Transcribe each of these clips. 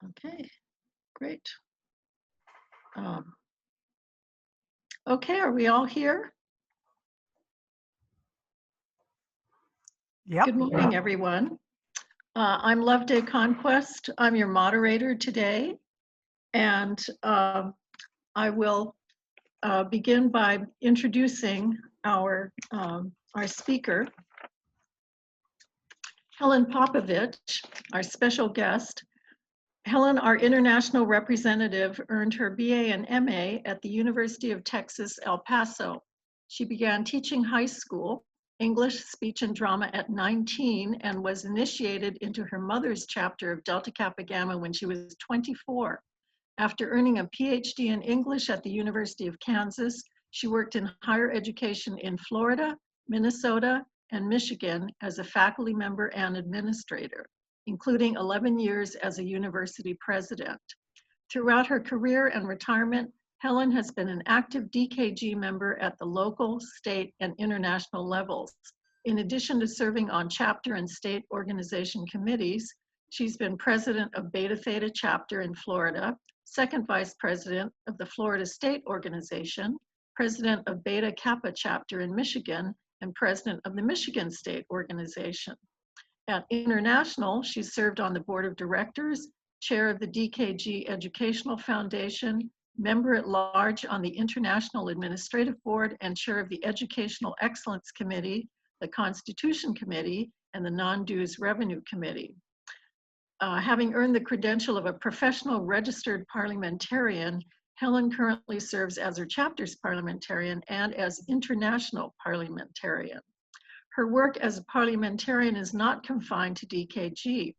Okay, great. Okay, are we all here? Yep. Good morning, everyone. I'm Loveday Conquest. I'm your moderator today, and I will begin by introducing our speaker, Helen Popovich, our special guest. Helen, our international representative, earned her BA and MA at the University of Texas, El Paso. She began teaching high school English, speech, and drama at 19 and was initiated into her mother's chapter of Delta Kappa Gamma when she was 24. After earning a PhD in English at the University of Kansas, she worked in higher education in Florida, Minnesota, and Michigan as a faculty member and administrator, including 11 years as a university president. Throughout her career and retirement, Helen has been an active DKG member at the local, state, and international levels. In addition to serving on chapter and state organization committees, she's been president of Beta Theta chapter in Florida, second vice president of the Florida State Organization, president of Beta Kappa chapter in Michigan, and president of the Michigan State Organization. At International, she served on the board of directors, chair of the DKG Educational Foundation, member at large on the International Administrative Board, and chair of the Educational Excellence Committee, the Constitution Committee, and the Non-Dues Revenue Committee. Having earned the credential of a professional registered parliamentarian, Helen currently serves as her chapter's parliamentarian and as international parliamentarian. Her work as a parliamentarian is not confined to DKG.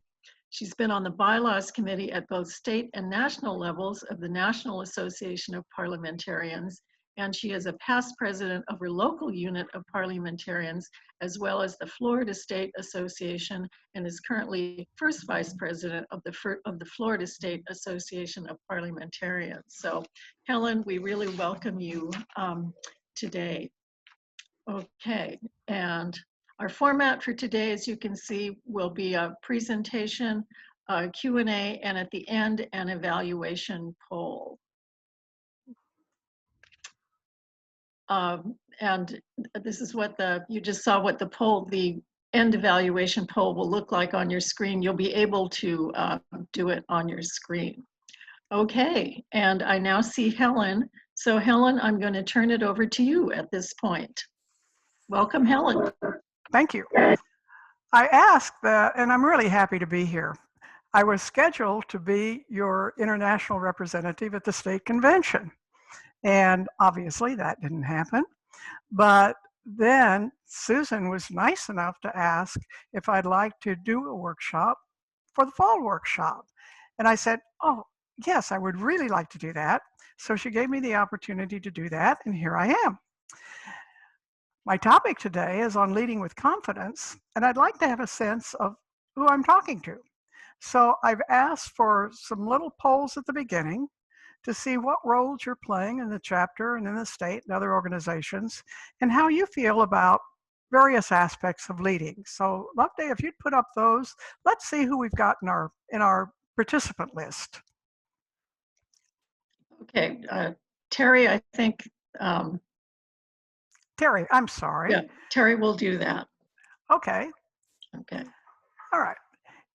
She's been on the bylaws committee at both state and national levels of the National Association of Parliamentarians, and she is a past president of her local unit of parliamentarians, as well as the Florida State Association, and is currently first vice president of the Florida State Association of Parliamentarians. So, Helen, we really welcome you today. Okay, and our format for today, as you can see, will be a presentation, a Q&A, and at the end, an evaluation poll. And this is what you just saw what the end evaluation poll will look like on your screen. You'll be able to do it on your screen. Okay, and I now see Helen. So Helen, I'm going to turn it over to you at this point. Welcome, Helen. Thank you. I asked that, and I'm really happy to be here. I was scheduled to be your international representative at the state convention. And obviously that didn't happen. But then Susan was nice enough to ask if I'd like to do a workshop for the fall workshop. And I said, oh, yes, I would really like to do that. So she gave me the opportunity to do that, and here I am. My topic today is on leading with confidence, and I'd like to have a sense of who I'm talking to. So I've asked for some little polls at the beginning to see what roles you're playing in the chapter and in the state and other organizations, and how you feel about various aspects of leading. So Loveday, if you'd put up those, let's see who we've got in our participant list. Okay, Terry, I think. Terry, I'm sorry. Yeah, Terry will do that. Okay. Okay. All right.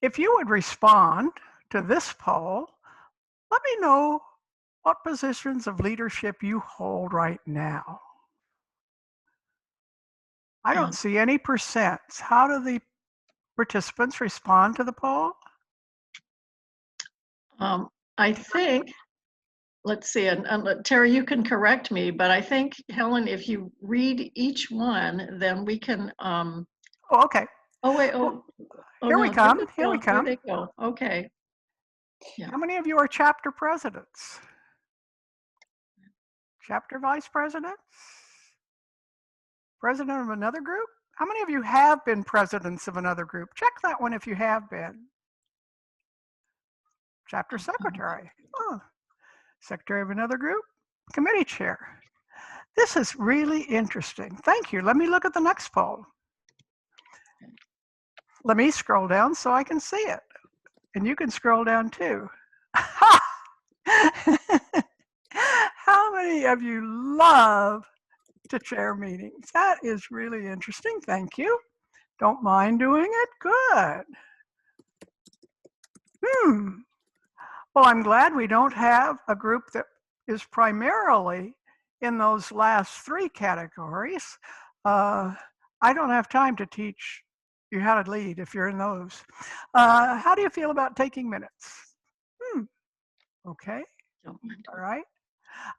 If you would respond to this poll, let me know what positions of leadership you hold right now. I don't see any percents. How do the participants respond to the poll? I think, let's see, and Terry, you can correct me, but I think, Helen, if you read each one, then we can. Oh, okay. Oh, wait. Here we come. Here we come. Here they go. Okay. Yeah. How many of you are chapter presidents? Chapter vice presidents? President of another group? How many of you have been presidents of another group? Check that one if you have been. Chapter secretary. Oh. Secretary of another group? Committee chair. This is really interesting. Thank you. Let me look at the next poll. Let me scroll down so I can see it. And you can scroll down too. How many of you love to chair meetings? That is really interesting. Thank you. Don't mind doing it? Good. Well, I'm glad we don't have a group that is primarily in those last three categories. I don't have time to teach you how to lead if you're in those. How do you feel about taking minutes? Okay. Don't mind. All right.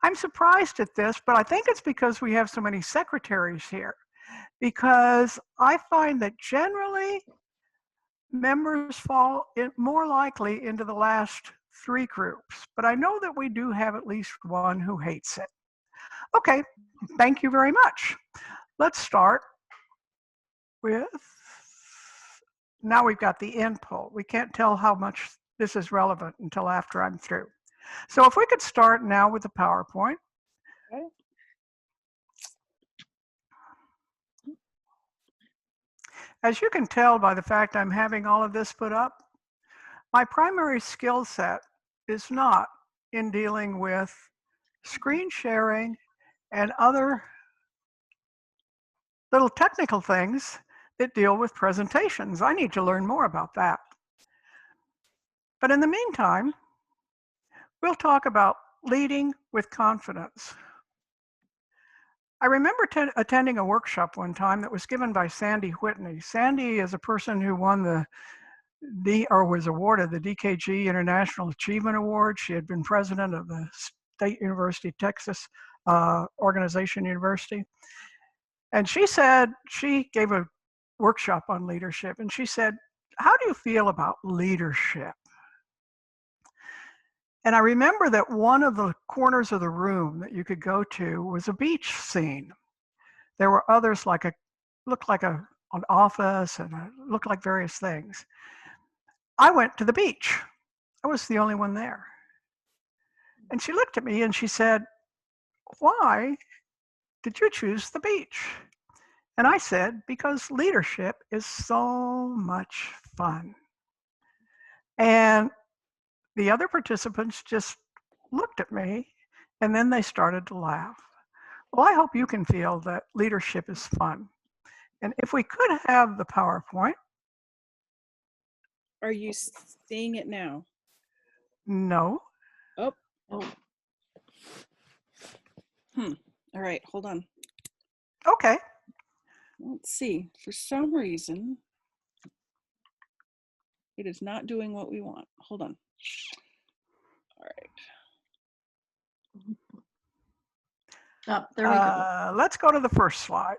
I'm surprised at this, but I think it's because we have so many secretaries here. Because I find that generally members fall more likely into the last three groups, but I know that we do have at least one who hates it. Okay, thank you very much. Let's start with, now we've got the end poll. We can't tell how much this is relevant until after I'm through. So if we could start now with the PowerPoint. Okay. As you can tell by the fact I'm having all of this put up, my primary skill set is not in dealing with screen sharing and other little technical things that deal with presentations. I need to learn more about that. But in the meantime, we'll talk about leading with confidence. I remember attending a workshop one time that was given by Sandy Whitney. Sandy is a person who won was awarded the DKG International Achievement Award. She had been president of the State University of Texas Organization University. And she said, she gave a workshop on leadership, and she said, how do you feel about leadership? And I remember that one of the corners of the room that you could go to was a beach scene. There were others looked like an office and looked like various things. I went to the beach. I was the only one there. And she looked at me and she said, why did you choose the beach? And I said, because leadership is so much fun. And the other participants just looked at me and then they started to laugh. Well, I hope you can feel that leadership is fun. And if we could have the PowerPoint. Are you seeing it now? No. Oh. Oh, All right, hold on. Okay. Let's see. For some reason, it is not doing what we want. Hold on. All right. there we go. Let's go to the first slide.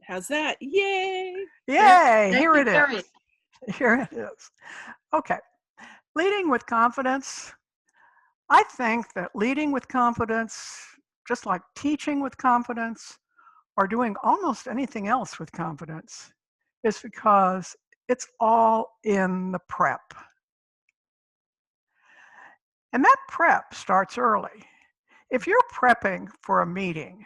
How's that? Yay! Yay, Thank here you, it Carrie. is. Here it is. Okay. Leading with confidence. I think that leading with confidence, just like teaching with confidence or doing almost anything else with confidence, is because it's all in the prep. And that prep starts early. If you're prepping for a meeting,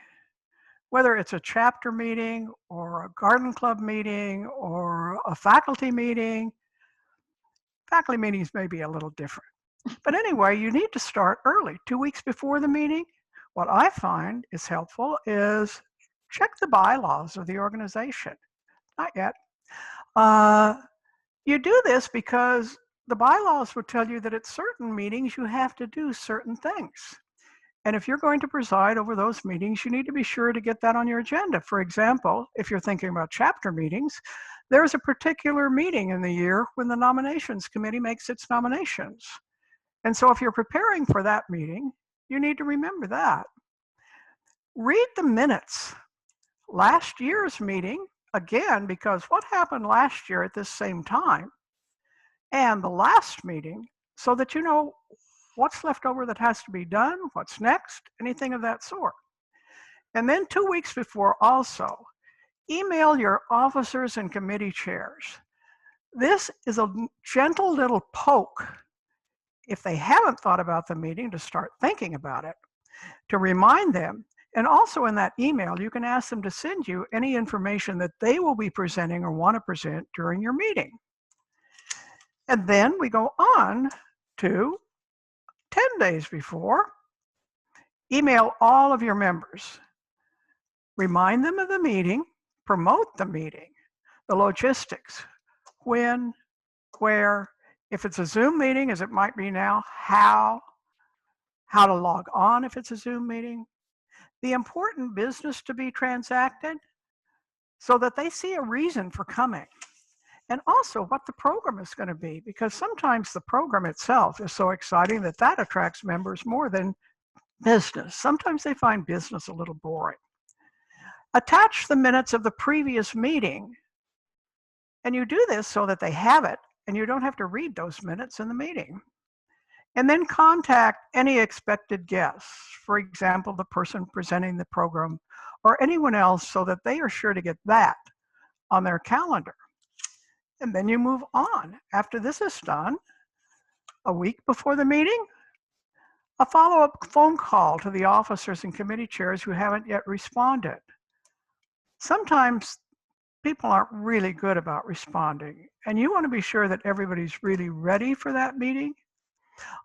whether it's a chapter meeting or a garden club meeting or a faculty meetings may be a little different. But anyway, you need to start early, 2 weeks before the meeting. What I find is helpful is check the bylaws of the organization. Not yet. You do this because the bylaws would tell you that at certain meetings you have to do certain things. And if you're going to preside over those meetings, you need to be sure to get that on your agenda. For example, if you're thinking about chapter meetings, there's a particular meeting in the year when the nominations committee makes its nominations. And so if you're preparing for that meeting, you need to remember that. Read the minutes. Last year's meeting, again, because what happened last year at this same time, and the last meeting, so that you know what's left over that has to be done, what's next, anything of that sort. And then 2 weeks before also, email your officers and committee chairs. This is a gentle little poke, if they haven't thought about the meeting, to start thinking about it, to remind them. And also in that email, you can ask them to send you any information that they will be presenting or want to present during your meeting. And then we go on to 10 days before, email all of your members. Remind them of the meeting, promote the meeting, the logistics, when, where, if it's a Zoom meeting, as it might be now, how to log on if it's a Zoom meeting, the important business to be transacted so that they see a reason for coming. And also what the program is going to be, because sometimes the program itself is so exciting that that attracts members more than business. Sometimes they find business a little boring. Attach the minutes of the previous meeting. And you do this so that they have it and you don't have to read those minutes in the meeting. And then contact any expected guests, for example, the person presenting the program or anyone else, so that they are sure to get that on their calendar. And then you move on. After this is done, a week before the meeting, a follow-up phone call to the officers and committee chairs who haven't yet responded. Sometimes people aren't really good about responding, and you want to be sure that everybody's really ready for that meeting.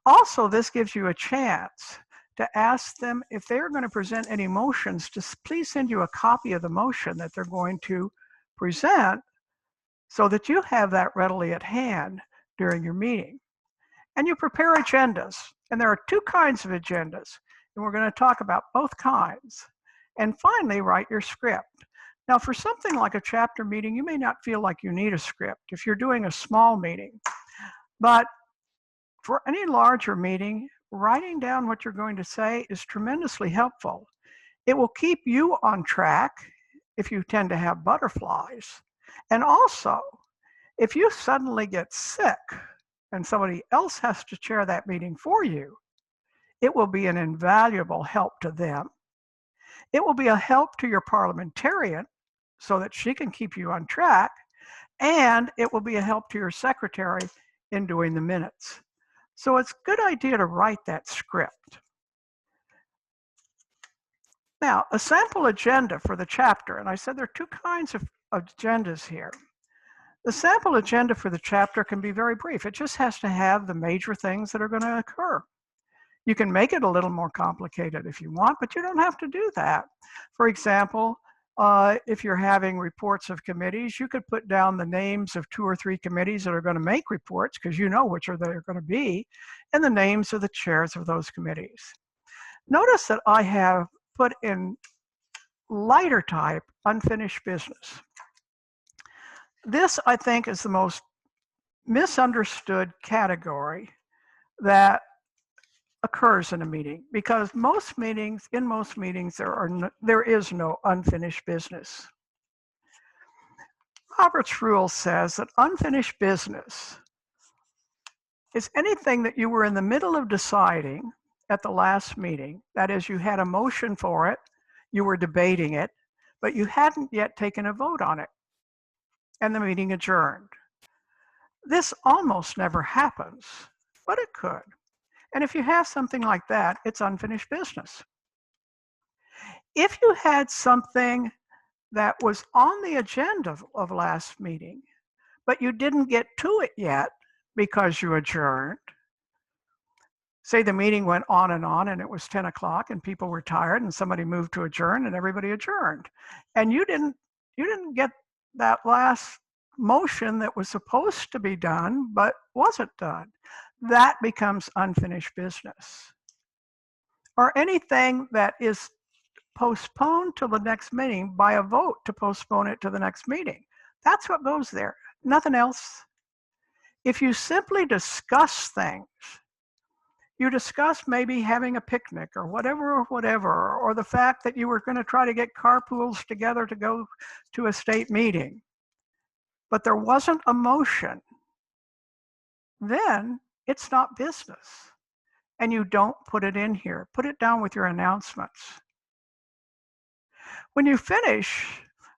Also, this gives you a chance to ask them if they're going to present any motions, to please send you a copy of the motion that they're going to present so that you have that readily at hand during your meeting. And you prepare agendas. And there are two kinds of agendas, and we're going to talk about both kinds. And finally, write your script. Now, for something like a chapter meeting, you may not feel like you need a script if you're doing a small meeting. But for any larger meeting, writing down what you're going to say is tremendously helpful. It will keep you on track if you tend to have butterflies. And also, if you suddenly get sick and somebody else has to chair that meeting for you, it will be an invaluable help to them. It will be a help to your parliamentarian so that she can keep you on track, and it will be a help to your secretary in doing the minutes. So it's a good idea to write that script. Now, a sample agenda for the chapter, and I said there are two kinds of agendas here. The sample agenda for the chapter can be very brief. It just has to have the major things that are going to occur. You can make it a little more complicated if you want, but you don't have to do that. For example, if you're having reports of committees, you could put down the names of 2 or 3 committees that are going to make reports, because you know which are they're going to be, and the names of the chairs of those committees. Notice that I have put in lighter type unfinished business. This, I think, is the most misunderstood category that occurs in a meeting, because in most meetings there is no unfinished business. Robert's rule says that unfinished business is anything that you were in the middle of deciding at the last meeting. That is, you had a motion for it, you were debating it, but you hadn't yet taken a vote on it, and the meeting adjourned. This almost never happens, but it could. And if you have something like that, it's unfinished business. If you had something that was on the agenda of last meeting, but you didn't get to it yet because you adjourned, say the meeting went on and it was 10 o'clock and people were tired and somebody moved to adjourn and everybody adjourned, and you didn't get that last motion that was supposed to be done but wasn't done, that becomes unfinished business. Or anything that is postponed to the next meeting by a vote to postpone it to the next meeting. That's what goes there, nothing else. If you simply discuss things, you discuss maybe having a picnic or whatever, or the fact that you were going to try to get carpools together to go to a state meeting, but there wasn't a motion, then it's not business. And you don't put it in here. Put it down with your announcements. When you finish,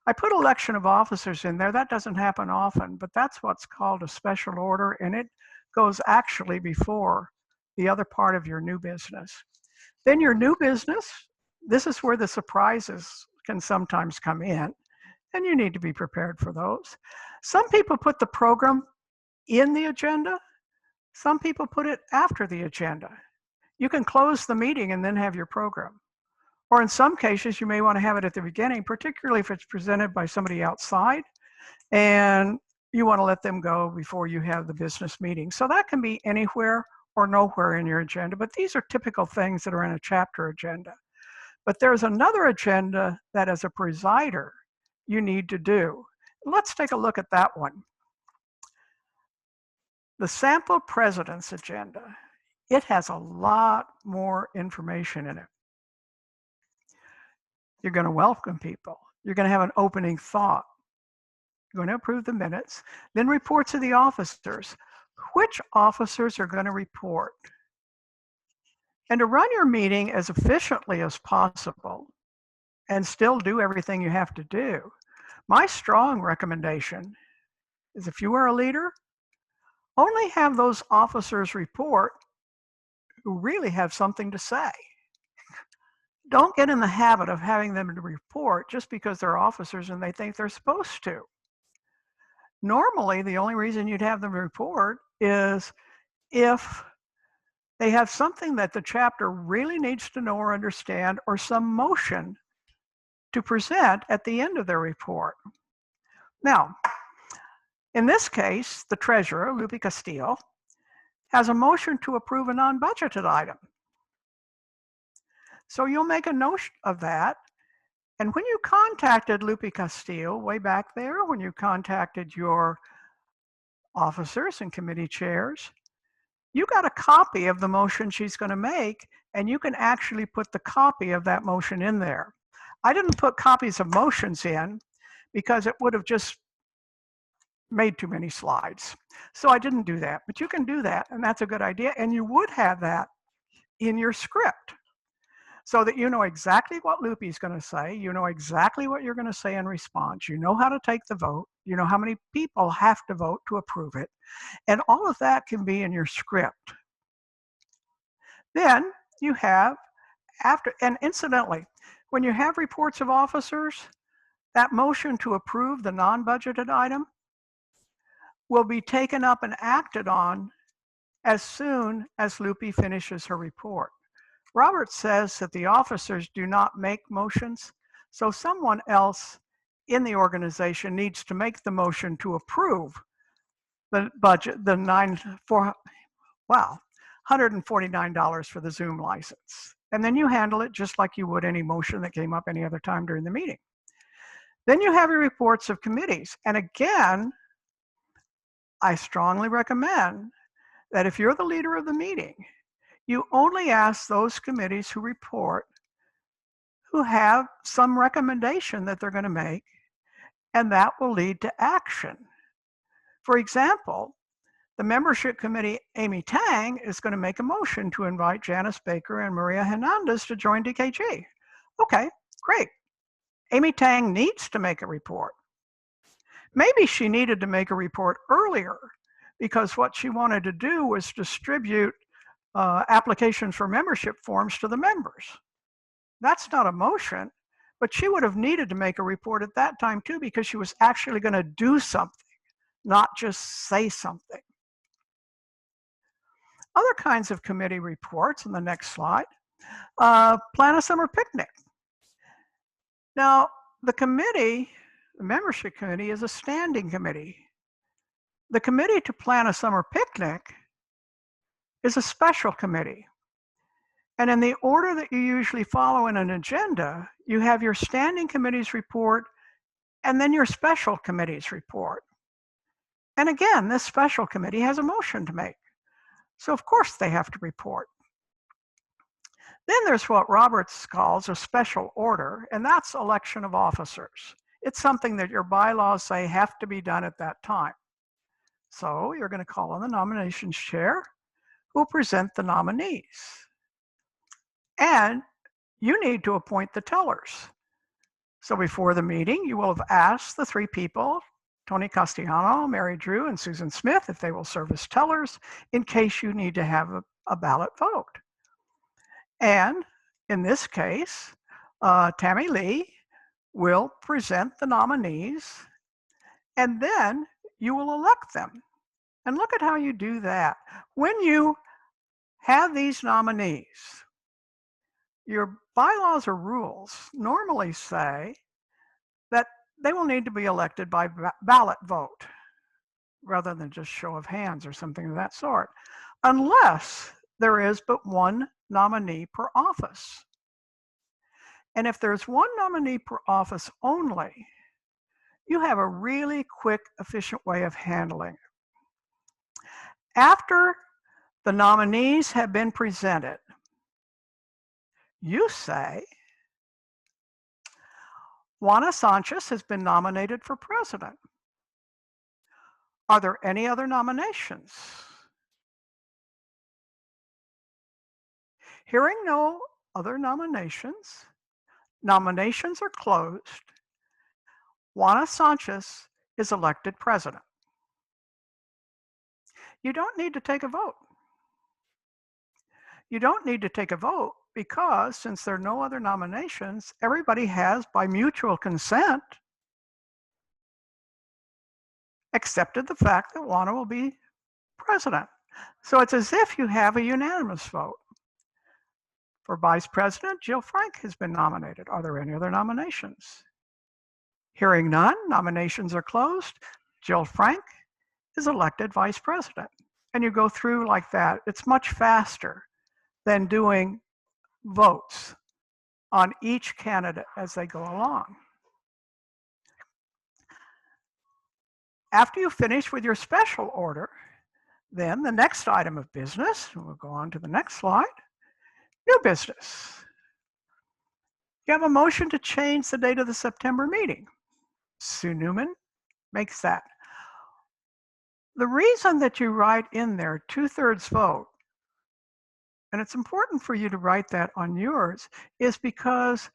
I put election of officers in there. That doesn't happen often, but that's what's called a special order, and it goes actually before the other part of your new business. Then your new business, this is where the surprises can sometimes come in, and you need to be prepared for those. Some people put the program in the agenda. Some people put it after the agenda. You can close the meeting and then have your program. Or in some cases, you may want to have it at the beginning, particularly if it's presented by somebody outside and you want to let them go before you have the business meeting. So that can be anywhere or nowhere in your agenda, but these are typical things that are in a chapter agenda. But there's another agenda that as a presider, you need to do. Let's take a look at that one. The sample president's agenda, it has a lot more information in it. You're going to welcome people. You're going to have an opening thought. You're going to approve the minutes, then reports of the officers. Which officers are going to report? And to run your meeting as efficiently as possible and still do everything you have to do, my strong recommendation is if you are a leader, only have those officers report who really have something to say. Don't get in the habit of having them to report just because they're officers and they think they're supposed to. Normally, the only reason you'd have them report is if they have something that the chapter really needs to know or understand, or some motion to present at the end of their report. Now, in this case, the treasurer, Lupe Castillo, has a motion to approve a non-budgeted item. So you'll make a note of that. And when you contacted Lupe Castillo way back there, when you contacted your officers and committee chairs, you got a copy of the motion she's going to make, and you can actually put the copy of that motion in there. I didn't put copies of motions in because it would have just made too many slides. So I didn't do that, but you can do that, and that's a good idea. And you would have that in your script so that you know exactly what Lupe's going to say. You know exactly what you're going to say in response. You know how to take the vote. You know how many people have to vote to approve it. And all of that can be in your script. Then you have and incidentally, when you have reports of officers, that motion to approve the non-budgeted item will be taken up and acted on as soon as Lupe finishes her report. Robert says that the officers do not make motions, so someone else in the organization needs to make the motion to approve the budget, the $149 for the Zoom license. And then you handle it just like you would any motion that came up any other time during the meeting. Then you have your reports of committees. And again, I strongly recommend that if you're the leader of the meeting, you only ask those committees who report who have some recommendation that they're going to make, and that will lead to action. For example, the membership committee, Amy Tang, is going to make a motion to invite Janice Baker and Maria Hernandez to join DKG. Okay, great. Amy Tang needs to make a report. Maybe she needed to make a report earlier because what she wanted to do was distribute applications for membership forms to the members. That's not a motion, but she would have needed to make a report at that time too because she was actually going to do something, not just say something. Other kinds of committee reports on the next slide. Plan a summer picnic. Now, the committee, the membership committee, is a standing committee. The committee to plan a summer picnic is a special committee. And in the order that you usually follow in an agenda, you have your standing committees report and then your special committees report. And again, this special committee has a motion to make. So of course they have to report. Then there's what Roberts calls a special order, and that's election of officers. It's something that your bylaws say have to be done at that time. So you're going to call on the nominations chair who will present the nominees. And you need to appoint the tellers. So before the meeting, you will have asked the three people, Tony Castellano, Mary Drew, and Susan Smith, if they will serve as tellers in case you need to have a ballot vote. And in this case, Tammy Lee will present the nominees, and then you will elect them. And look at how you do that. When you have these nominees. Your bylaws or rules normally say that they will need to be elected by ballot vote rather than just show of hands or something of that sort, unless there is but one nominee per office. And if there's one nominee per office only, you have a really quick, efficient way of handling it. After the nominees have been presented, you say, Juana Sanchez has been nominated for president. Are there any other nominations? Hearing no other nominations, nominations are closed. Juana Sanchez is elected president. You don't need to take a vote. You don't need to take a vote because since there are no other nominations, everybody has, by mutual consent, accepted the fact that Juana will be president. So it's as if you have a unanimous vote. For Vice President, Jill Frank has been nominated. Are there any other nominations? Hearing none, nominations are closed. Jill Frank is elected Vice President. And you go through like that. It's much faster than doing votes on each candidate as they go along. After you finish with your special order, then the next item of business, and we'll go on to the next slide, new business. You have a motion to change the date of the September meeting. Sue Newman makes that. The reason that you write in there 2/3 vote, and it's important for you to write that on yours, is because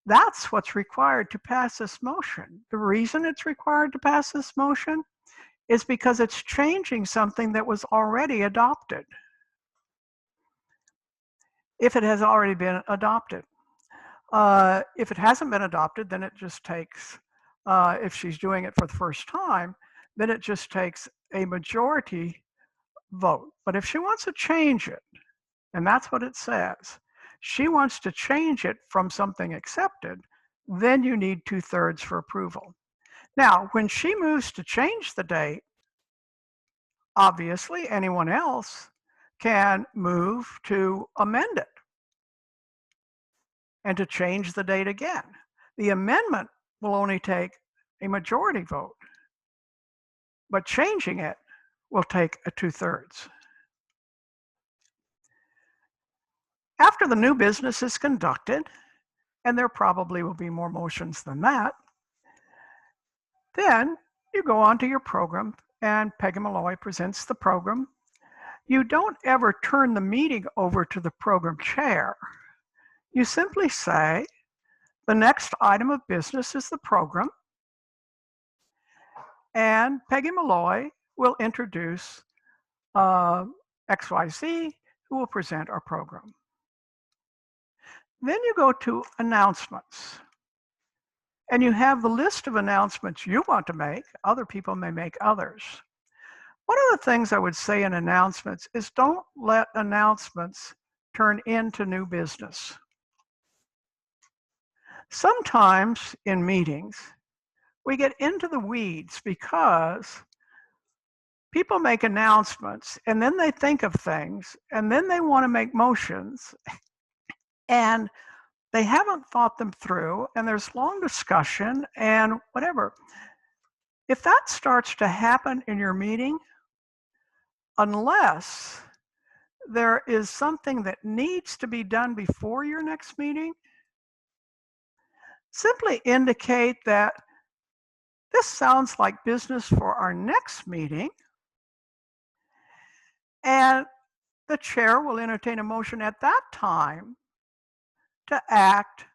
that's what's required to pass this motion. The reason it's required to pass this motion is because it's changing something that was already adopted. If it has already been adopted. If it hasn't been adopted, then it just takes, if she's doing it for the first time, then it just takes a majority vote. But if she wants to change it, and that's what it says, she wants to change it from something accepted, then you need 2/3 for approval. Now, when she moves to change the date, obviously anyone else can move to amend it and to change the date again. The amendment will only take a majority vote, but changing it will take a 2/3. After the new business is conducted, and there probably will be more motions than that, then you go on to your program and Peggy Malloy presents the program. You don't ever turn the meeting over to the program chair. You simply say, the next item of business is the program, and Peggy Malloy will introduce XYZ, who will present our program. Then you go to announcements. And you have the list of announcements you want to make. Other people may make others. One of the things I would say in announcements is don't let announcements turn into new business. Sometimes in meetings, we get into the weeds because people make announcements and then they think of things and then they want to make motions and they haven't thought them through and there's long discussion and whatever. If that starts to happen in your meeting, unless there is something that needs to be done before your next meeting, simply indicate that this sounds like business for our next meeting, and the chair will entertain a motion at that time to act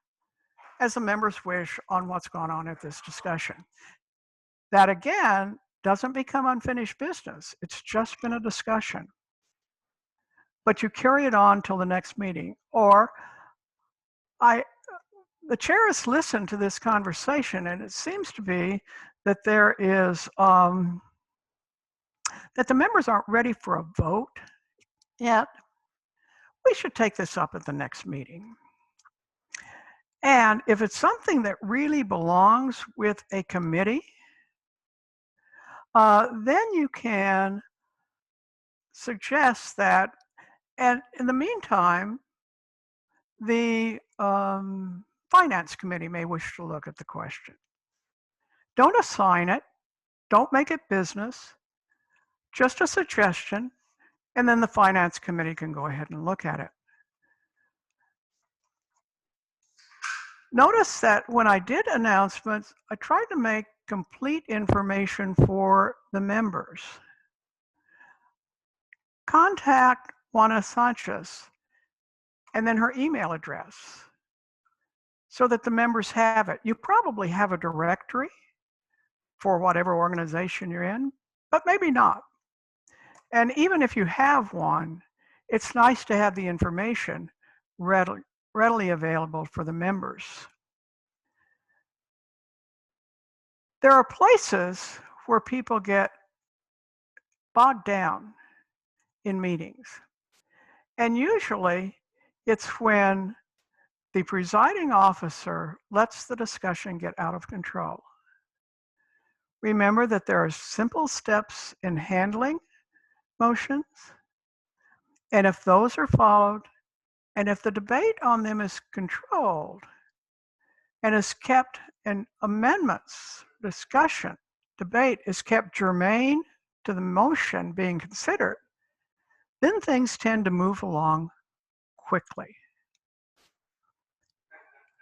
as the members wish on what's gone on at this discussion. That again doesn't become unfinished business. It's just been a discussion. But you carry it on till the next meeting. Or the chair has listened to this conversation and it seems to be that there is, that the members aren't ready for a vote yet. we should take this up at the next meeting. And if it's something that really belongs with a committee, then you can suggest that, and in the meantime, the Finance Committee may wish to look at the question. Don't assign it, don't make it business, just a suggestion, and then the Finance Committee can go ahead and look at it. Notice that when I did announcements, I tried to make complete information for the members. Contact Juana Sanchez and then her email address so that the members have it. You probably have a directory for whatever organization you're in, but maybe not. And even if you have one, it's nice to have the information readily available for the members. There are places where people get bogged down in meetings. And usually it's when the presiding officer lets the discussion get out of control. Remember that there are simple steps in handling motions, and if those are followed, and if the debate on them is controlled and is kept, and amendments, discussion, debate is kept germane to the motion being considered, then things tend to move along quickly.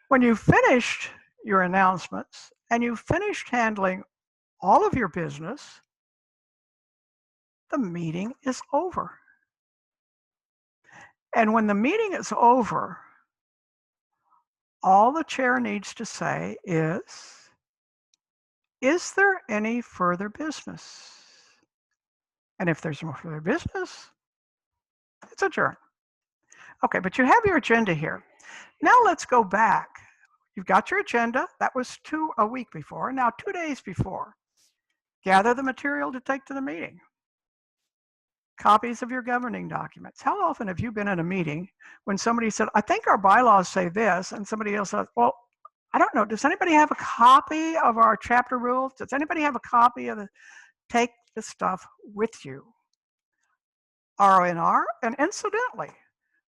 When you've finished your announcements and you've finished handling all of your business, the meeting is over. And when the meeting is over, all the chair needs to say is there any further business? And if there's no further business, it's adjourned. Okay, but you have your agenda here. Now let's go back. You've got your agenda. That was a week before. Now 2 days before. Gather the material to take to the meeting. Copies of your governing documents. How often have you been in a meeting when somebody said, I think our bylaws say this, and somebody else said, well, I don't know, does anybody have a copy of our chapter rules? Does anybody have a copy of take the stuff with you? RONR, and incidentally,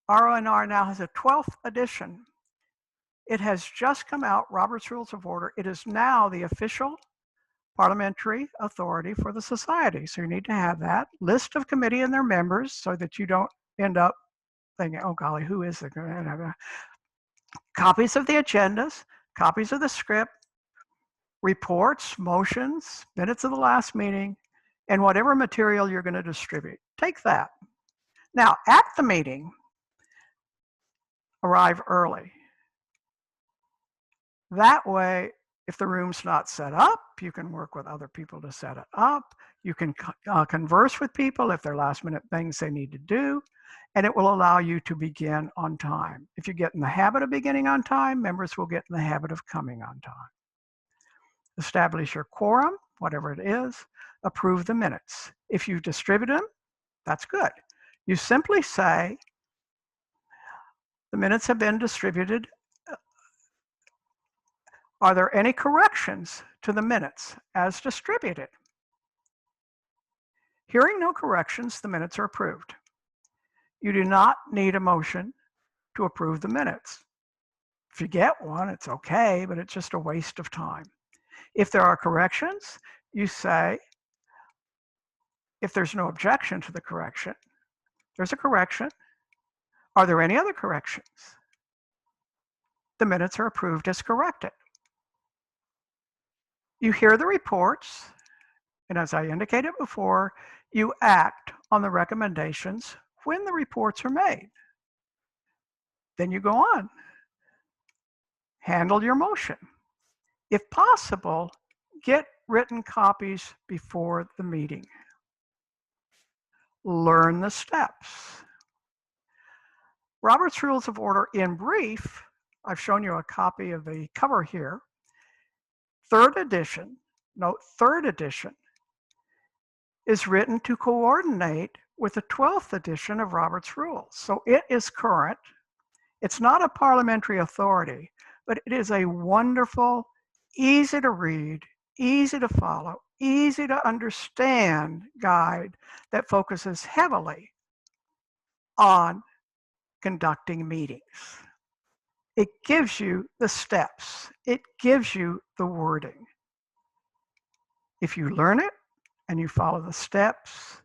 RONR now has a 12th edition. It has just come out, Robert's Rules of Order. It is now the official parliamentary authority for the society. So you need to have that list of committee and their members so that you don't end up thinking, oh golly, who is it? Copies of the agendas, copies of the script, reports, motions, minutes of the last meeting, and whatever material you're going to distribute. Take that. Now, at the meeting, arrive early. That way, if the room's not set up, you can work with other people to set it up. You can converse with people if there are last minute things they need to do, and it will allow you to begin on time. If you get in the habit of beginning on time, members will get in the habit of coming on time. Establish your quorum, whatever it is, approve the minutes. If you distribute them, that's good. You simply say, the minutes have been distributed. Are there any corrections to the minutes as distributed? Hearing no corrections, the minutes are approved. You do not need a motion to approve the minutes. If you get one, it's okay, but it's just a waste of time. If there are corrections, you say, if there's no objection to the correction, there's a correction. Are there any other corrections? The minutes are approved as corrected. You hear the reports, and as I indicated before, you act on the recommendations when the reports are made. Then you go on. Handle your motion. If possible, get written copies before the meeting. Learn the steps. Robert's Rules of Order in brief, I've shown you a copy of the cover here. Third edition, note third edition, is written to coordinate with the 12th edition of Robert's Rules. So it is current. It's not a parliamentary authority, but it is a wonderful, easy to read, easy to follow, easy to understand guide that focuses heavily on conducting meetings. It gives you the steps. It gives you the wording. If you learn it and you follow the steps,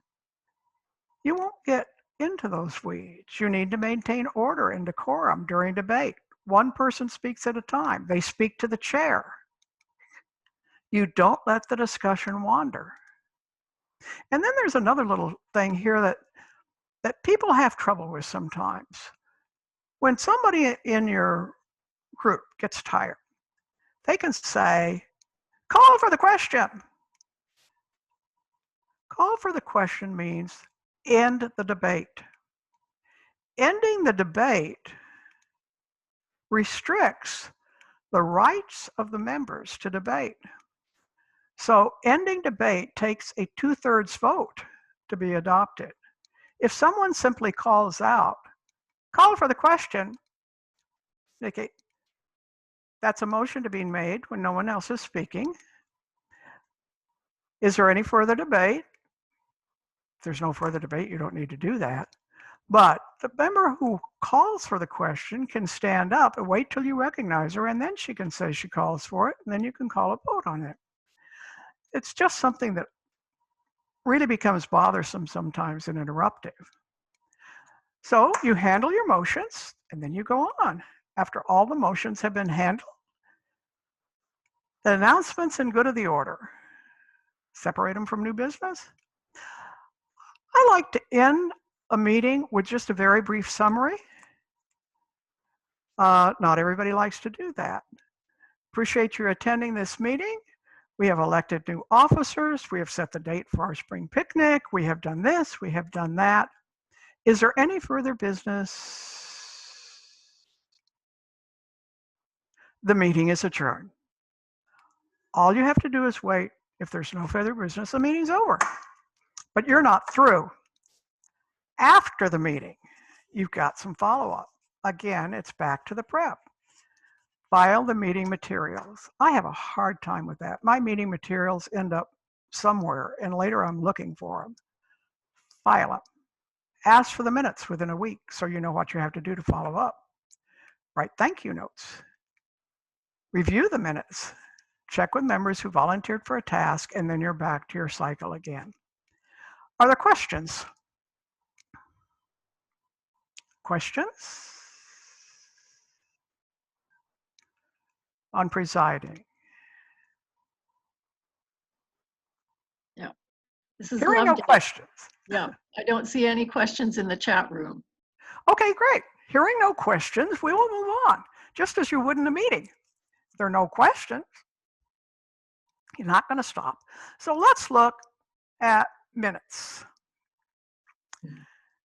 you won't get into those weeds. You need to maintain order and decorum during debate. One person speaks at a time. They speak to the chair. You don't let the discussion wander. And then there's another little thing here that people have trouble with sometimes. When somebody in your group gets tired, they can say, call for the question. Call for the question means end the debate. Ending the debate restricts the rights of the members to debate. So ending debate takes a 2/3 vote to be adopted. If someone simply calls out, call for the question, okay, that's a motion to be made when no one else is speaking. Is there any further debate? If there's no further debate, you don't need to do that. But the member who calls for the question can stand up and wait till you recognize her, and then she can say she calls for it, and then you can call a vote on it. It's just something that really becomes bothersome sometimes and interruptive. So you handle your motions, and then you go on. After all the motions have been handled, the announcements and good of the order. Separate them from new business. I like to end a meeting with just a very brief summary. Not everybody likes to do that. Appreciate your attending this meeting. We have elected new officers. We have set the date for our spring picnic. We have done this. We have done that. Is there any further business? The meeting is adjourned. All you have to do is wait. If there's no further business, the meeting's over. But you're not through. After the meeting, you've got some follow-up. Again, it's back to the prep. File the meeting materials. I have a hard time with that. My meeting materials end up somewhere, and later I'm looking for them. File them. Ask for the minutes within a week so you know what you have to do to follow up. Write thank you notes. Review the minutes. Check with members who volunteered for a task, and then you're back to your cycle again. Are there questions? Questions? On presiding. Yeah. This is Hearing no Loveday. questions. Yeah, I don't see any questions in the chat room. Okay, great. Hearing no questions, we will move on, just as you would in a meeting. If there are no questions, you're not going to stop. So let's look at minutes.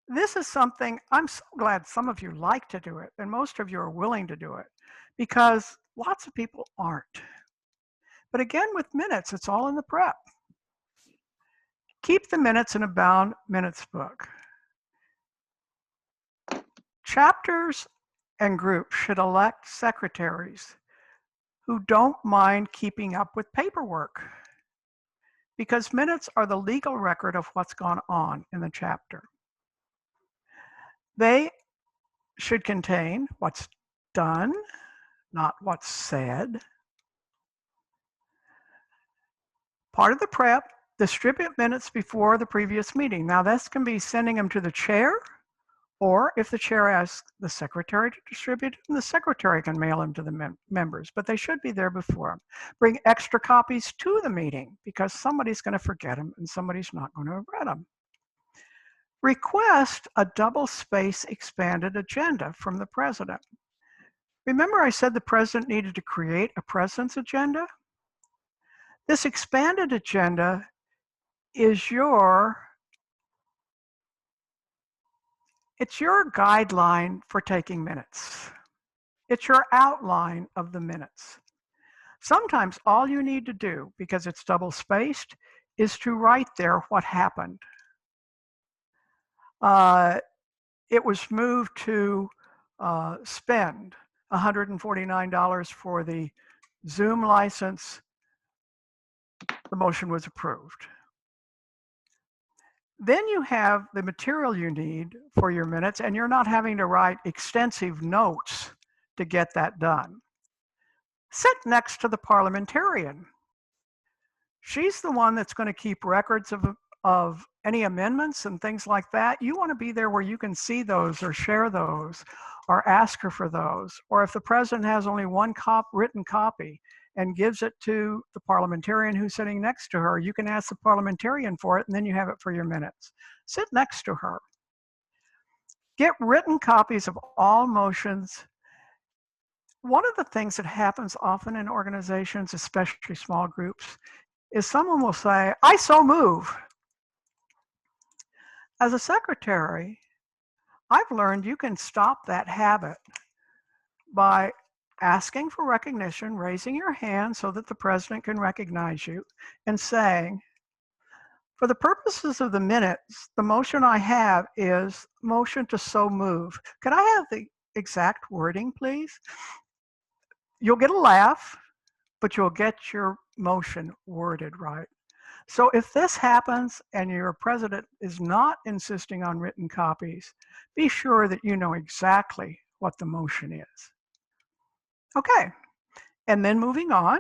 This is something I'm so glad some of you like to do it, and most of you are willing to do it, because lots of people aren't. But again, with minutes, it's all in the prep. Keep the minutes in a bound minutes book. Chapters and groups should elect secretaries who don't mind keeping up with paperwork, because minutes are the legal record of what's gone on in the chapter. They should contain what's done, not what's said. Part of the prep, distribute minutes before the previous meeting. Now this can be sending them to the chair, or if the chair asks the secretary to distribute them, the secretary can mail them to the members, but they should be there before them. Bring extra copies to the meeting, because somebody's going to forget them and somebody's not going to have read them. Request a double-space expanded agenda from the president. Remember I said the president needed to create a president's agenda? This expanded agenda is your guideline for taking minutes. It's your outline of the minutes. Sometimes all you need to do, because it's double-spaced, is to write there what happened. It was moved to spend $149 for the Zoom license. The motion was approved. Then you have the material you need for your minutes, and you're not having to write extensive notes to get that done. Sit next to the parliamentarian. She's the one that's going to keep records of any amendments and things like that. You want to be there where you can see those or share those or ask her for those. Or if the president has only one written copy and gives it to the parliamentarian who's sitting next to her, you can ask the parliamentarian for it, and then you have it for your minutes. Sit next to her. Get written copies of all motions. One of the things that happens often in organizations, especially small groups, is someone will say, "I so move." As a secretary, I've learned you can stop that habit by asking for recognition, raising your hand so that the president can recognize you, and saying, "For the purposes of the minutes, the motion I have is motion to so move. Can I have the exact wording, please?" You'll get a laugh, but you'll get your motion worded right. So if this happens and your president is not insisting on written copies, be sure that you know exactly what the motion is. Okay, and then moving on,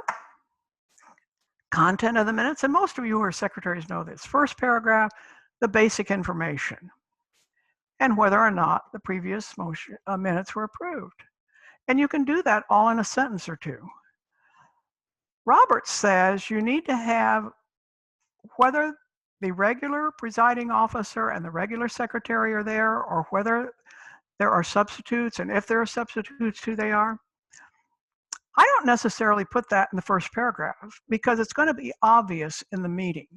content of the minutes, and most of you who are secretaries know this. First paragraph, the basic information, and whether or not the previous minutes were approved. And you can do that all in a sentence or two. Roberts says you need to have whether the regular presiding officer and the regular secretary are there, or whether there are substitutes, and if there are substitutes, who they are. I don't necessarily put that in the first paragraph because it's going to be obvious in the meeting.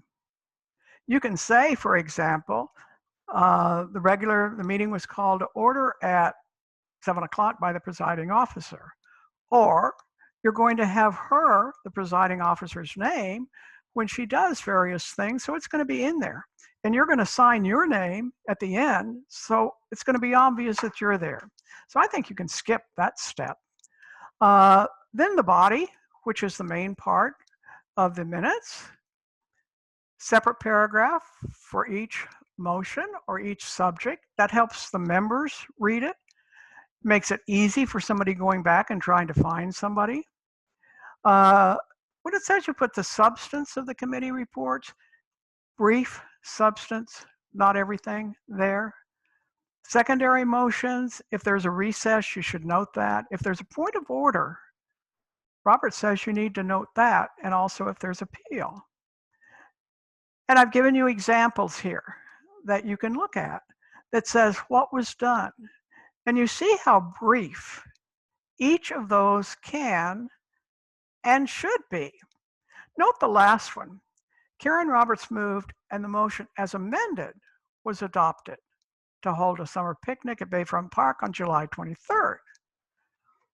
You can say, for example, the meeting was called to order at 7 o'clock by the presiding officer, or you're going to have her, the presiding officer's name, when she does various things, so it's going to be in there. And you're going to sign your name at the end, so it's going to be obvious that you're there. So I think you can skip that step. Then the body, which is the main part of the minutes. Separate paragraph for each motion or each subject. That helps the members read it. Makes it easy for somebody going back and trying to find somebody. When it says you put the substance of the committee reports, brief substance, not everything there. Secondary motions, if there's a recess, you should note that. If there's a point of order, Robert says you need to note that, and also if there's appeal. And I've given you examples here that you can look at that says what was done. And you see how brief each of those can and should be. Note the last one. Karen Roberts moved, and the motion as amended was adopted to hold a summer picnic at Bayfront Park on July 23rd.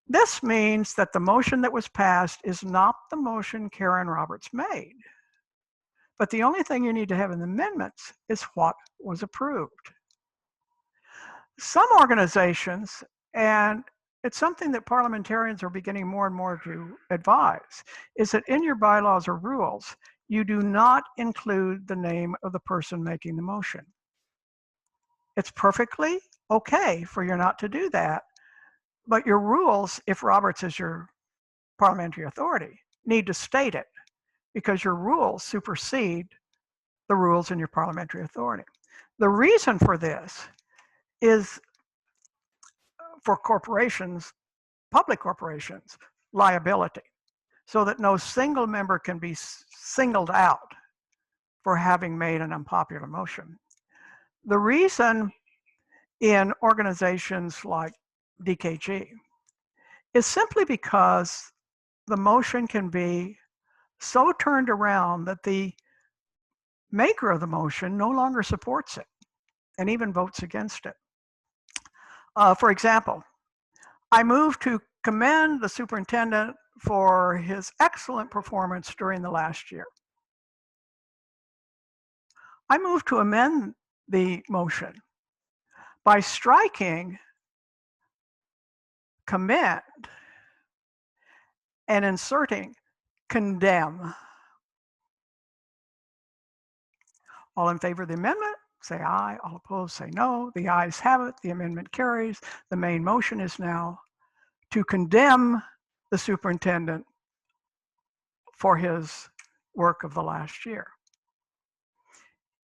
This means that the motion that was passed is not the motion Karen Roberts made. But the only thing you need to have in the amendments is what was approved. Some organizations, and it's something that parliamentarians are beginning more and more to advise, is that in your bylaws or rules, you do not include the name of the person making the motion. It's perfectly okay for you not to do that, but your rules, if Roberts is your parliamentary authority, need to state it because your rules supersede the rules in your parliamentary authority. The reason for this is for corporations, public corporations, liability, so that no single member can be singled out for having made an unpopular motion. The reason in organizations like DKG is simply because the motion can be so turned around that the maker of the motion no longer supports it and even votes against it. For example, I move to commend the superintendent for his excellent performance during the last year. I move to amend the motion By striking commend and inserting condemn. All in favor of the amendment, say aye. All opposed, say no. The ayes have it. The amendment carries. The main motion is now to condemn the superintendent for his work of the last year.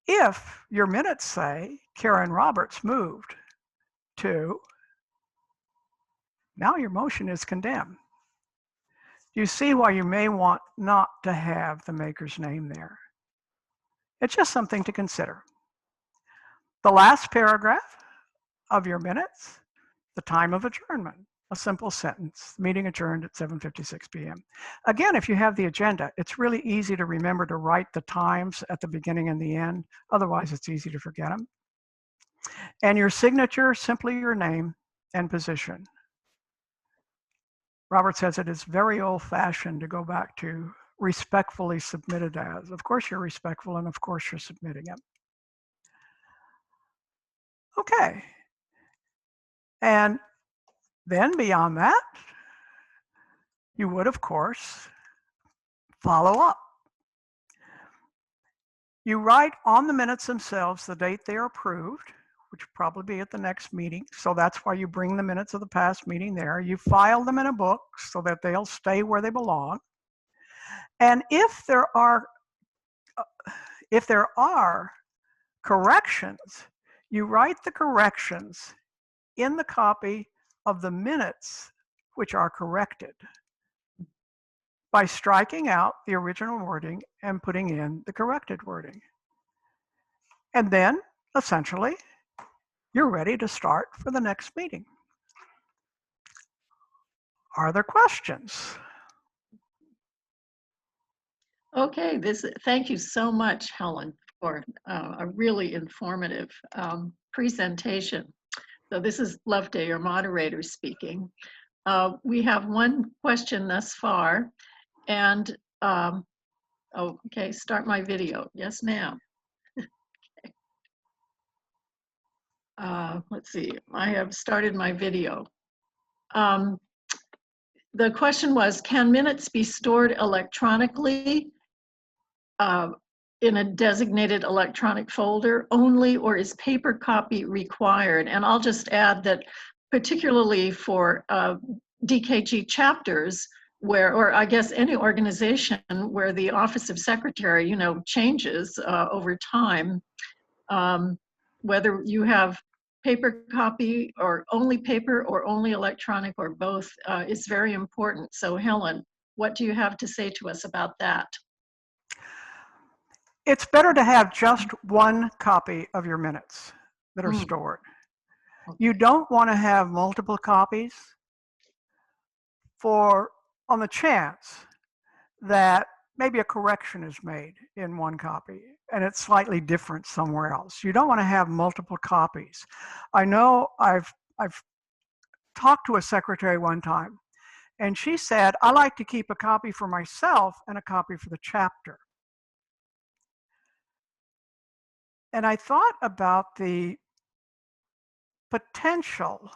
If your minutes say Karen Roberts moved to, now your motion is condemned. You see why you may want not to have the maker's name there. It's just something to consider. The last paragraph of your minutes, the time of adjournment, a simple sentence, meeting adjourned at 7:56 p.m. Again, if you have the agenda, it's really easy to remember to write the times at the beginning and the end. Otherwise, it's easy to forget them. And your signature, simply your name and position. Robert says it is very old-fashioned to go back to respectfully submitted as. Of course you're respectful, and of course you're submitting it. Okay. And then beyond that, you would, of course, follow up. You write on the minutes themselves the date they are approved, which will probably be at the next meeting. So that's why you bring the minutes of the past meeting there. You file them in a book so that they'll stay where they belong. And if there are corrections, you write the corrections in the copy of the minutes which are corrected by striking out the original wording and putting in the corrected wording. And then, essentially, you're ready to start for the next meeting. Are there questions? Okay, thank you so much, Helen, for a really informative presentation. So this is Loveday, your moderator, speaking. We have one question thus far, and okay, start my video. Yes, ma'am. Let's see, I have started my video. The question was, can minutes be stored electronically in a designated electronic folder only, or is paper copy required? And I'll just add that particularly for DKG chapters, or I guess any organization where the Office of Secretary, changes over time, whether you have paper copy or only electronic or both is very important. So Helen, what do you have to say to us about that? It's better to have just one copy of your minutes that are stored. Okay. You don't want to have multiple copies on the chance that maybe a correction is made in one copy and it's slightly different somewhere else. You don't want to have multiple copies. I know I've talked to a secretary one time, and she said, I like to keep a copy for myself and a copy for the chapter. And I thought about the potential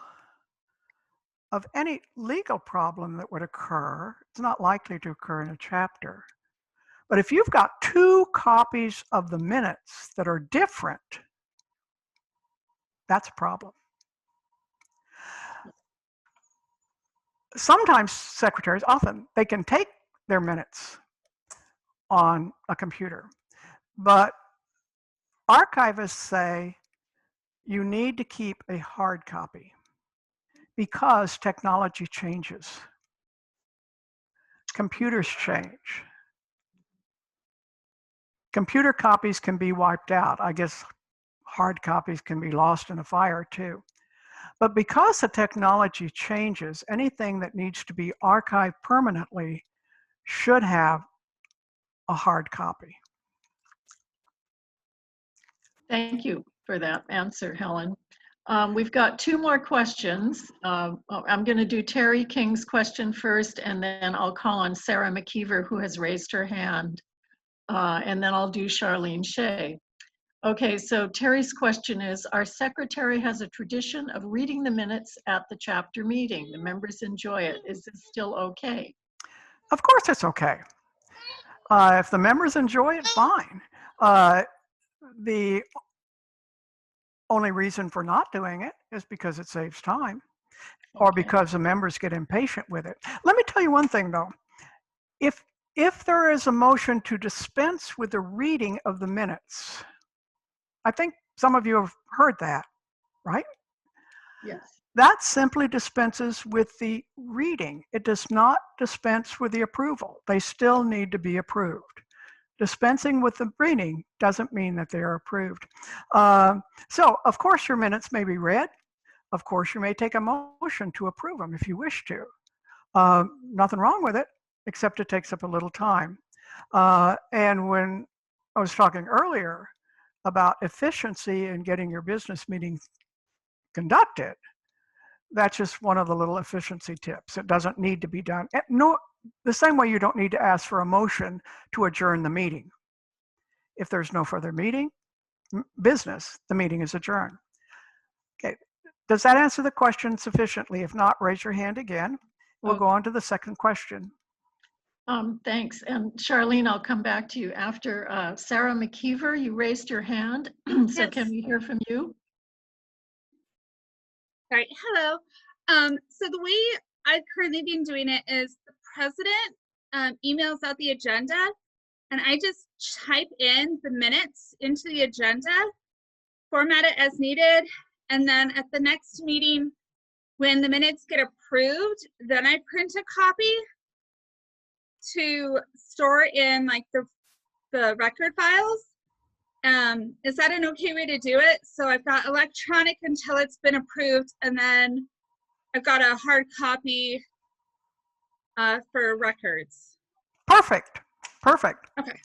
of any legal problem that would occur. It's not likely to occur in a chapter. But if you've got two copies of the minutes that are different, that's a problem. Sometimes secretaries, often, they can take their minutes on a computer. But archivists say you need to keep a hard copy because technology changes. Computers change. Computer copies can be wiped out. I guess hard copies can be lost in a fire too. But because the technology changes, anything that needs to be archived permanently should have a hard copy. Thank you for that answer, Helen. We've got two more questions. I'm going to do Terry King's question first, and then I'll call on Sarah McKeever, who has raised her hand. And then I'll do Charlene Shea. Okay, so Terry's question is, our secretary has a tradition of reading the minutes at the chapter meeting. The members enjoy it. Is this still okay? Of course it's okay. If the members enjoy it, fine. The only reason for not doing it is because it saves time or Okay. because the members get impatient with it. Let me tell you one thing though. If there is a motion to dispense with the reading of the minutes, I think some of you have heard that, right? Yes. That simply dispenses with the reading. It does not dispense with the approval. They still need to be approved. Dispensing with the reading doesn't mean that they are approved. So, of course, your minutes may be read. Of course, you may take a motion to approve them if you wish to. Nothing wrong with it, except it takes up a little time. And when I was talking earlier about efficiency in getting your business meetings conducted, that's just one of the little efficiency tips. It doesn't need to be done. No, the same way you don't need to ask for a motion to adjourn the meeting. If there's no further business, the meeting is adjourned. Okay, does that answer the question sufficiently? If not, raise your hand again. We'll go on to the second question. Thanks. And Charlene, I'll come back to you after. Sarah McKeever, you raised your hand. So Yes. can we hear from you? All right. Hello. So the way I've currently been doing it is the president emails out the agenda, and I just type in the minutes into the agenda, format it as needed, and then at the next meeting, when the minutes get approved, then I print a copy to store in like the record files. Is that an okay way to do it? So I've got electronic until it's been approved, and then I've got a hard copy for records. Perfect. Perfect. Okay.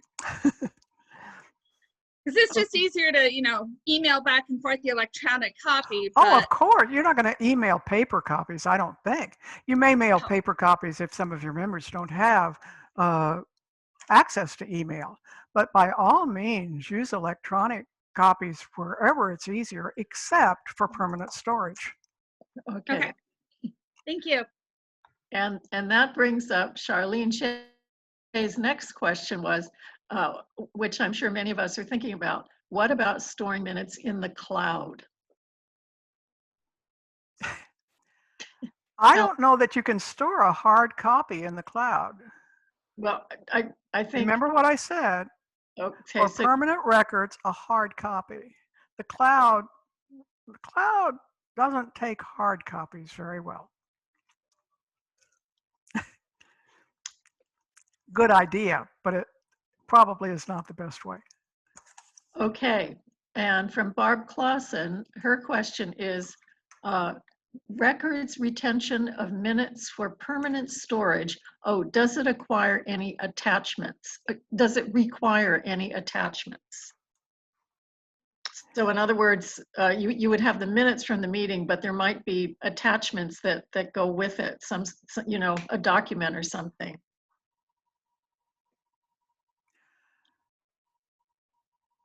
Because it's just easier to, email back and forth the electronic copy. But... Oh, of course. You're not going to email paper copies, I don't think. You may mail paper copies if some of your members don't have access to email. But by all means, use electronic copies wherever it's easier, except for permanent storage. Okay. Thank you. And that brings up Charlene Shay's next question was, which I'm sure many of us are thinking about, what about storing minutes in the cloud? I don't know that you can store a hard copy in the cloud. Well, I think. Remember what I said? Okay, For so permanent records, a hard copy. The cloud doesn't take hard copies very well. Good idea, but it probably is not the best way. okay. And from Barb Clausen, her question is, records retention of minutes for permanent storage. Oh, does it acquire any attachments? Does it require any attachments? So in other words, you would have the minutes from the meeting, but there might be attachments that go with it, some a document or something.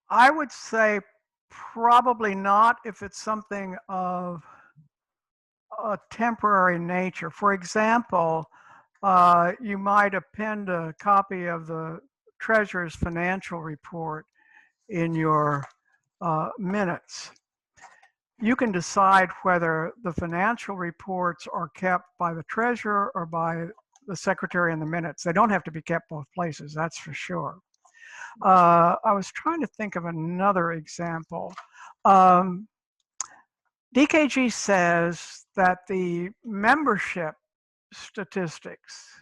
I would say probably not if it's something of a temporary nature. For example, you might append a copy of the treasurer's financial report in your minutes. You can decide whether the financial reports are kept by the treasurer or by the secretary in the minutes. They don't have to be kept both places, that's for sure. I was trying to think of another example. DKG says that the membership statistics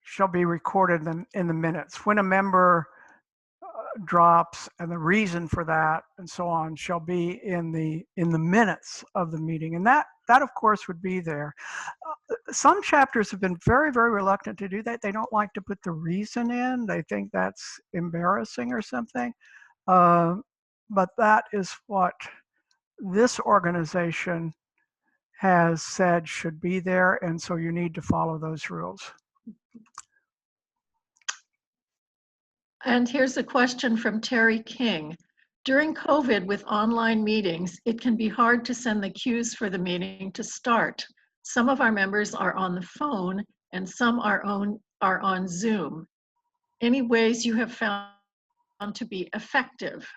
shall be recorded in the minutes. When a member drops and the reason for that and so on shall be in the minutes of the meeting, and that of course would be there. Some chapters have been very, very reluctant to do that. They don't like to put the reason in. They think that's embarrassing or something. But that is what this organization has said should be there, and so you need to follow those rules. And here's a question from Terry King. During COVID with online meetings, it can be hard to send the cues for the meeting to start. Some of our members are on the phone and some are on Zoom. Any ways you have found to be effective?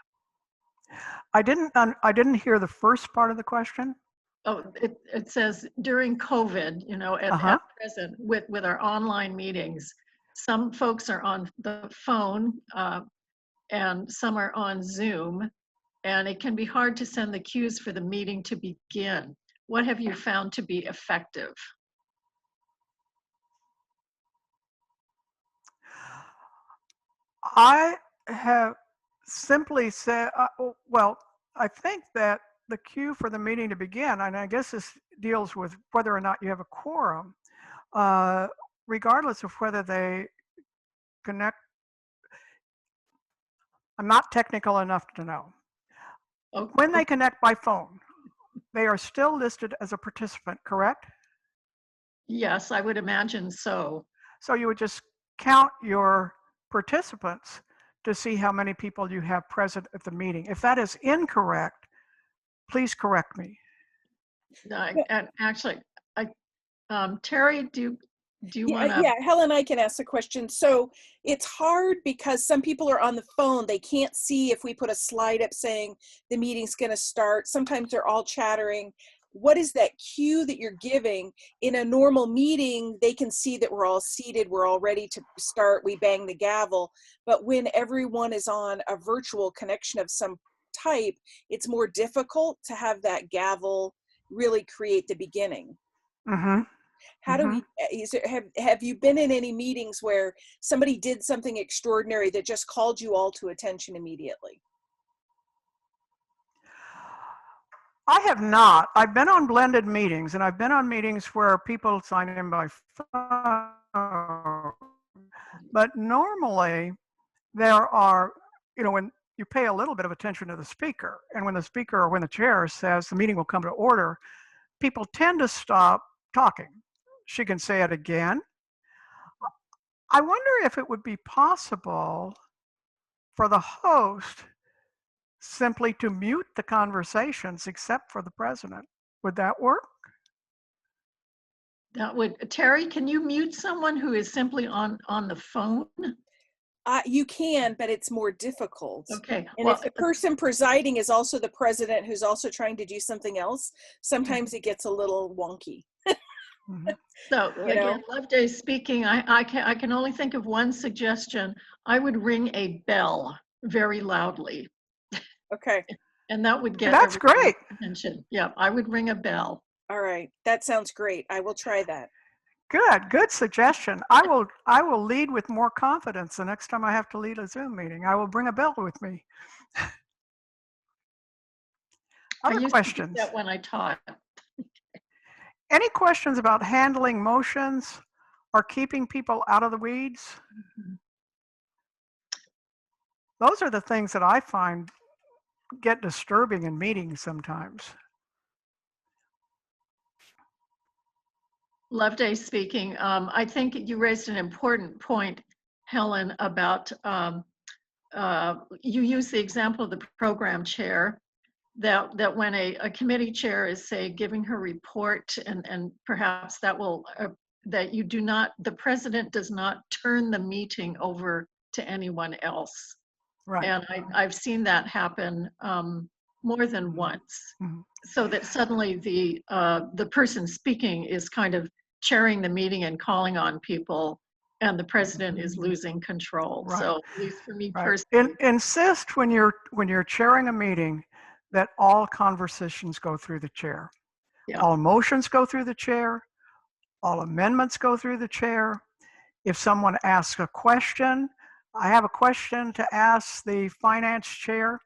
I didn't hear the first part of the question. Oh, it says during COVID, at present with our online meetings, some folks are on the phone and some are on Zoom, and it can be hard to send the cues for the meeting to begin. What have you found to be effective? I have simply said, well, I think that the cue for the meeting to begin, and I guess this deals with whether or not you have a quorum, regardless of whether they connect. I'm not technical enough to know. Okay. When they connect by phone, they are still listed as a participant, correct? Yes, I would imagine so. So you would just count your participants to see how many people you have present at the meeting. If that is incorrect, please correct me. And actually, Terry, do you want to? Yeah, Helen, I can ask a question. So it's hard because some people are on the phone. They can't see if we put a slide up saying the meeting's going to start. Sometimes they're all chattering. What is that cue that you're giving? In a normal meeting, they can see that we're all seated, we're all ready to start, we bang the gavel. But when everyone is on a virtual connection of some type, it's more difficult to have that gavel really create the beginning. Mm-hmm. How do we, have you been in any meetings where somebody did something extraordinary that just called you all to attention immediately? I have not. I've been on blended meetings, and I've been on meetings where people sign in by phone. But normally, there are, when you pay a little bit of attention to the speaker, and when the speaker or when the chair says the meeting will come to order, people tend to stop talking. She can say it again. I wonder if it would be possible for the host simply to mute the conversations except for the president. Would that work? That would. Terry, can you mute someone who is simply on the phone? You can, but it's more difficult. Okay. And if the person presiding is also the president who's also trying to do something else, sometimes it gets a little wonky. So again, Loveday speaking, I can only think of one suggestion. I would ring a bell very loudly. Okay. And that would get That's great. attention. Yeah, I would ring a bell. All right. That sounds great. I will try that. Good suggestion. I will lead with more confidence the next time I have to lead a Zoom meeting. I will bring a bell with me. Other questions? To do that when I taught. Any questions about handling motions or keeping people out of the weeds? Mm-hmm. Those are the things that I find get disturbing in meetings sometimes. Loveday speaking. I think you raised an important point, Helen, about you use the example of the program chair, that when a committee chair is, say, giving her report, and perhaps that will that you do not, the president does not turn the meeting over to anyone else. Right. And I've seen that happen more than once. Mm-hmm. So that suddenly the person speaking is kind of chairing the meeting and calling on people, and the president is losing control. Right. So at least for me personally, insist when you're chairing a meeting that all conversations go through the chair. Yeah. All motions go through the chair. All amendments go through the chair. If someone asks a question, I have a question to ask the finance chair.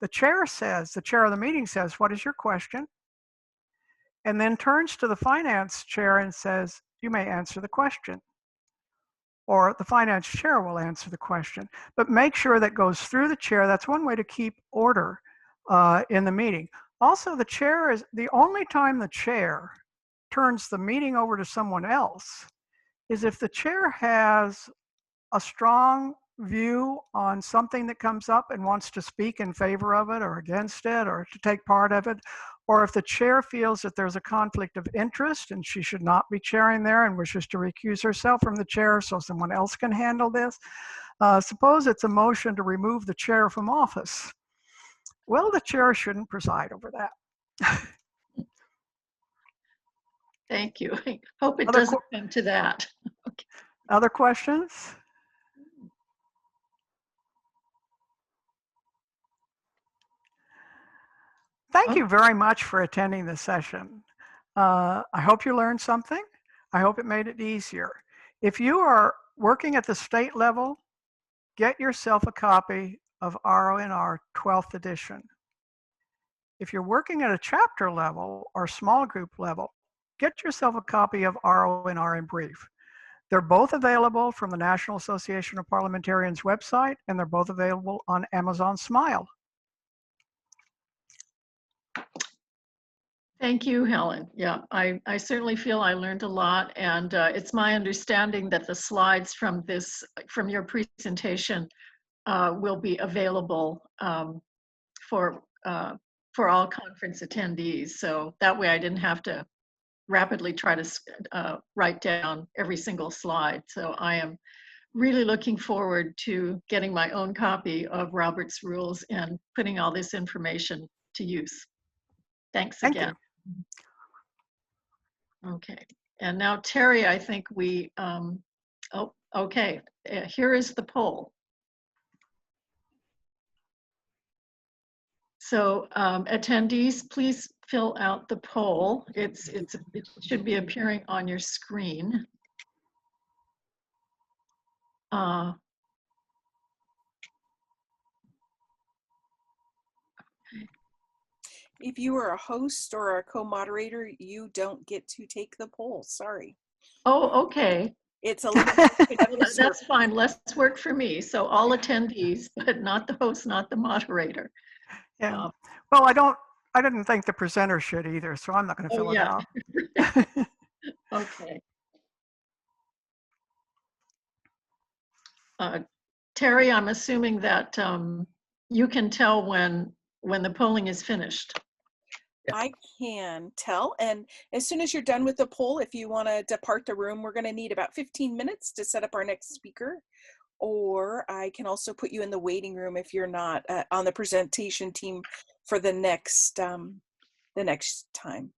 The chair of the meeting says, "What is your question?" And then turns to the finance chair and says, "You may answer the question." Or the finance chair will answer the question. But make sure that goes through the chair. That's one way to keep order in the meeting. Also, the chair is the only time the chair turns the meeting over to someone else is if the chair has a strong view on something that comes up and wants to speak in favor of it or against it or to take part of it, or if the chair feels that there's a conflict of interest and she should not be chairing there and wishes to recuse herself from the chair so someone else can handle this. Suppose it's a motion to remove the chair from office. Well, the chair shouldn't preside over that. Thank you. I hope it Other doesn't come to that. Other questions? Thank you very much for attending this session. I hope you learned something. I hope it made it easier. If you are working at the state level, get yourself a copy of RONR 12th edition. If you're working at a chapter level or small group level, get yourself a copy of RONR in brief. They're both available from the National Association of Parliamentarians website, and they're both available on Amazon Smile. Thank you, Helen. Yeah, I certainly feel I learned a lot, and it's my understanding that the slides from your presentation will be available for all conference attendees. So that way I didn't have to rapidly try to write down every single slide. So I am really looking forward to getting my own copy of Robert's Rules and putting all this information to use. Thanks again. Thank you. Okay, and now Terry, I think we, oh, okay, here is the poll. So attendees, please fill out the poll. It should be appearing on your screen. If you are a host or a co-moderator, you don't get to take the poll. Sorry. Oh, okay. It's a little That's fine. Less work for me. So all attendees, but not the host, not the moderator. Yeah. Well, I didn't think the presenter should either, so I'm not going to fill it out. Okay. Terry, I'm assuming that you can tell when the polling is finished. I can tell. And as soon as you're done with the poll, if you want to depart the room, we're going to need about 15 minutes to set up our next speaker. Or I can also put you in the waiting room if you're not on the presentation team for the next time.